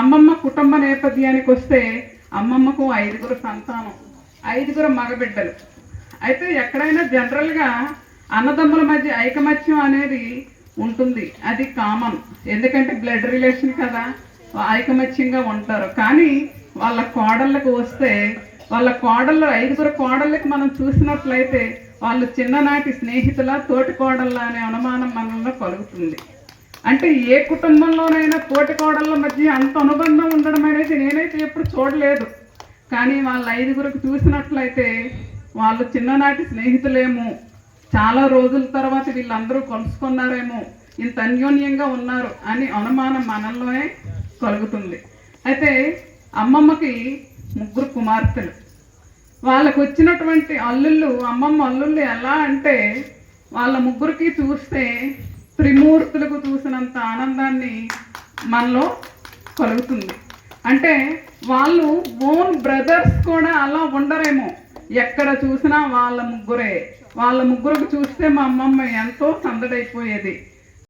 అమ్మమ్మ కుటుంబ నేపథ్యానికి వస్తే అమ్మమ్మకు 5గురు సంతానం, 5గురు మగబిడ్డలు. అయితే ఎక్కడైనా జనరల్గా అన్నదమ్ముల మధ్య ఐకమత్యం అనేది ఉంటుంది, అది కామన్. ఎందుకంటే బ్లడ్ రిలేషన్ కదా, ఐకమత్యంగా ఉంటారు. కానీ వాళ్ళ కోడళ్ళకు వస్తే వాళ్ళ కోడళ్ళు 5గురు కోడళ్ళకి మనం చూసినట్లయితే వాళ్ళు చిన్ననాటి స్నేహితుల తోటి కోడళ్ళ అనే అనుమానం మనలో కలుగుతుంది. అంటే ఏ కుటుంబంలోనైనా తోటి కోడళ్ళ మధ్య అంత అనుబంధం ఉండడం అనేది నేనైతే ఎప్పుడు చూడలేదు. కానీ వాళ్ళ 5గురికి చూసినట్లయితే వాళ్ళు చిన్ననాటి స్నేహితులేమో, చాలా రోజుల తర్వాత వీళ్ళందరూ కలుసుకున్నారేమో, ఇంత అన్యోన్యంగా ఉన్నారు అని అనుమానం మనల్లోనే కలుగుతుంది. అయితే అమ్మమ్మకి 3 కుమార్తెలు. వాళ్ళకు వచ్చినటువంటి అల్లుళ్ళు, అమ్మమ్మ అల్లుళ్ళు ఎలా అంటే వాళ్ళ 3కి చూస్తే త్రిమూర్తులకు చూసినంత ఆనందాన్ని మనలో కలుగుతుంది. అంటే వాళ్ళు ఓన్ బ్రదర్స్ కూడా అలా ఉండరేమో, ఎక్కడ చూసినా వాళ్ళ 3గురే. వాళ్ళ 3గురికి చూస్తే మా అమ్మమ్మ ఎంతో సందడైపోయేది.